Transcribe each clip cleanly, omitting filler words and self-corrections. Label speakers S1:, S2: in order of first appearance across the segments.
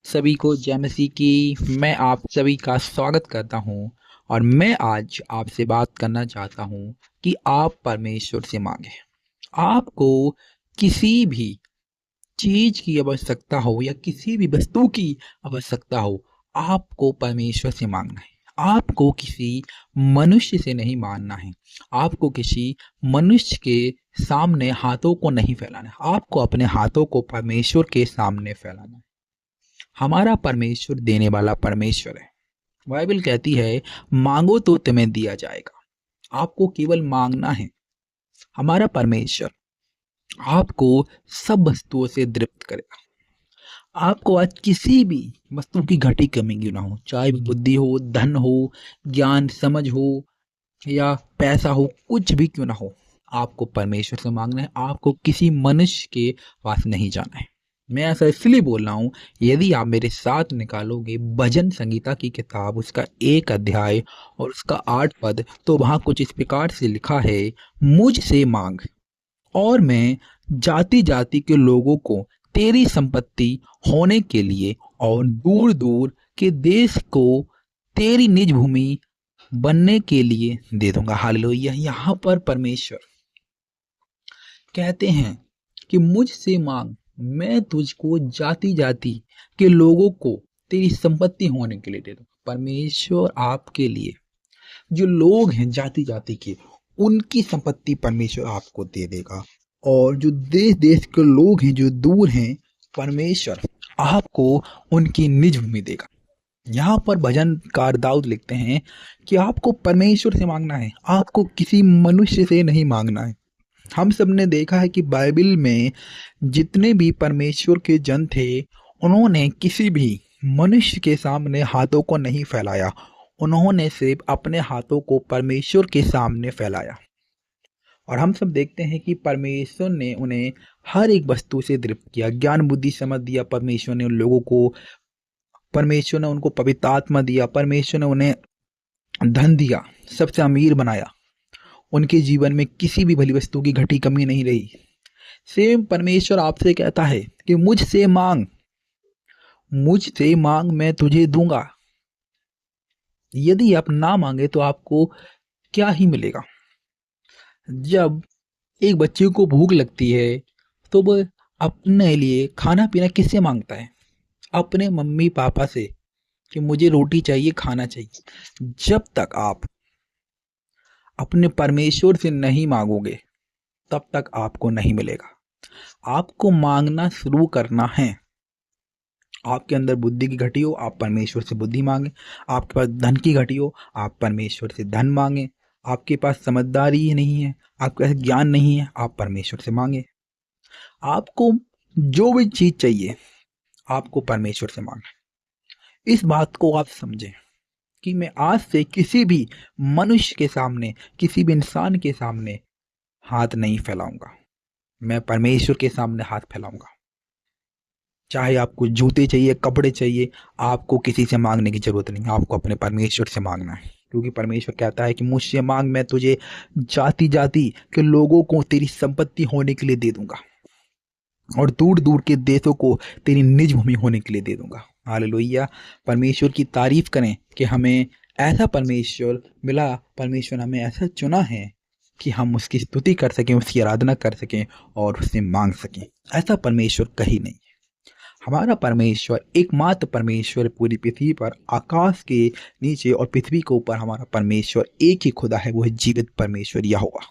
S1: सभी को जय मसीह की। मैं आप सभी का स्वागत करता हूं और मैं आज आपसे बात करना चाहता हूं कि आप परमेश्वर से मांगे। आपको किसी भी चीज की आवश्यकता हो या किसी भी वस्तु की आवश्यकता हो, आपको परमेश्वर से मांगना है। आपको किसी मनुष्य से नहीं मांगना है। आपको किसी मनुष्य के सामने हाथों को नहीं फैलाना है। आपको अपने हाथों को परमेश्वर के सामने फैलाना है। हमारा परमेश्वर देने वाला परमेश्वर है। बाइबल कहती है, मांगो तो तुम्हें दिया जाएगा। आपको केवल मांगना है। हमारा परमेश्वर आपको सब वस्तुओं से तृप्त करेगा। आपको आज किसी भी वस्तु की घटी कमी क्यों ना हो, चाहे बुद्धि हो, धन हो, ज्ञान समझ हो या पैसा हो, कुछ भी क्यों ना हो, आपको परमेश्वर से मांगना है। आपको किसी मनुष्य के पास नहीं जाना है। मैं ऐसा इसलिए बोल रहा हूँ, यदि आप मेरे साथ निकालोगे भजन संगीता की किताब, उसका 1 अध्याय और उसका 8 पद, तो वहाँ कुछ इस प्रकार से लिखा है, मुझसे मांग और मैं जाति जाति के लोगों को तेरी संपत्ति होने के लिए और दूर दूर के देश को तेरी निज भूमि बनने के लिए दे दूंगा। हालेलुया। यहाँ पर परमेश्वर कहते हैं कि मुझसे मांग, मैं तुझको जाति जाति के लोगों को तेरी संपत्ति होने के लिए दे दूंगा। परमेश्वर आपके लिए जो लोग हैं जाति जाति के, उनकी संपत्ति परमेश्वर आपको दे देगा। और जो देश देश के लोग हैं जो दूर हैं, परमेश्वर आपको उनकी निज भूमि देगा। यहाँ पर भजनकार दाऊद लिखते हैं कि आपको परमेश्वर से मांगना है। आपको किसी मनुष्य से नहीं मांगना है। हम सब ने देखा है कि बाइबल में जितने भी परमेश्वर के जन थे, उन्होंने किसी भी मनुष्य के सामने हाथों को नहीं फैलाया। उन्होंने सिर्फ अपने हाथों को परमेश्वर के सामने फैलाया। और हम सब देखते हैं कि परमेश्वर ने उन्हें हर एक वस्तु से तृप्त किया। ज्ञान बुद्धि समझ दिया परमेश्वर ने उन लोगों को। परमेश्वर ने उनको पवित्र आत्मा दिया। परमेश्वर ने उन्हें धन दिया, सबसे अमीर बनाया। उनके जीवन में किसी भी भली वस्तु की घटी कमी नहीं रही। सेम परमेश्वर आपसे कहता है कि मुझसे मांग मैं तुझे दूंगा। यदि आप ना मांगे तो आपको क्या ही मिलेगा। जब एक बच्चे को भूख लगती है तो वह अपने लिए खाना पीना किससे मांगता है? अपने मम्मी पापा से, कि मुझे रोटी चाहिए, खाना चाहिए। जब तक आप अपने परमेश्वर से नहीं मांगोगे, तब तक आपको नहीं मिलेगा। आपको मांगना शुरू करना है। आपके अंदर बुद्धि की घटी हो, आप परमेश्वर से बुद्धि मांगे। आपके पास धन की घटी हो, आप परमेश्वर से धन मांगे। आपके पास समझदारी ही नहीं है, आपके पास ज्ञान नहीं है, आप परमेश्वर से मांगे। आपको जो भी चीज चाहिए, आपको परमेश्वर से मांगना है। इस बात को आप समझें कि मैं आज से किसी भी मनुष्य के सामने, किसी भी इंसान के सामने हाथ नहीं फैलाऊंगा। मैं परमेश्वर के सामने हाथ फैलाऊंगा। चाहे आपको जूते चाहिए, कपड़े चाहिए, आपको किसी से मांगने की जरूरत नहीं। आपको अपने परमेश्वर से मांगना है, क्योंकि परमेश्वर कहता है कि मुझसे मांग, मैं तुझे जाति जाति के लोगों को तेरी संपत्ति होने के लिए दे दूंगा और दूर दूर के देशों को तेरी निज भूमि होने के लिए दे दूंगा। हालेलुया। परमेश्वर की तारीफ करें कि हमें ऐसा परमेश्वर मिला। परमेश्वर हमें ऐसा चुना है कि हम उसकी स्तुति कर सकें, उसकी आराधना कर सकें और उससे मांग सकें। ऐसा परमेश्वर कहीं नहीं। हमारा परमेश्वर एकमात्र परमेश्वर है पूरी पृथ्वी पर। आकाश के नीचे और पृथ्वी के ऊपर हमारा परमेश्वर एक ही खुदा है, वो है जीवित परमेश्वर यहोवा।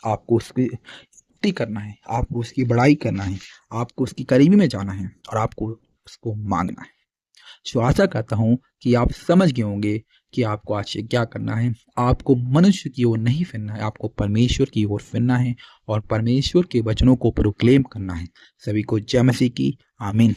S1: आपको उसकी स्तुति करना है, आपको उसकी बड़ाई करना है, आपको उसकी करीबी में जाना है और आपको उसको मांगना है। सो आशा करता हूँ कि आप समझ गए होंगे कि आपको आज से क्या करना है। आपको मनुष्य की ओर नहीं फिरना है, आपको परमेश्वर की ओर फिरना है और परमेश्वर के वचनों को प्रोक्लेम करना है। सभी को जय मसीह की। आमीन।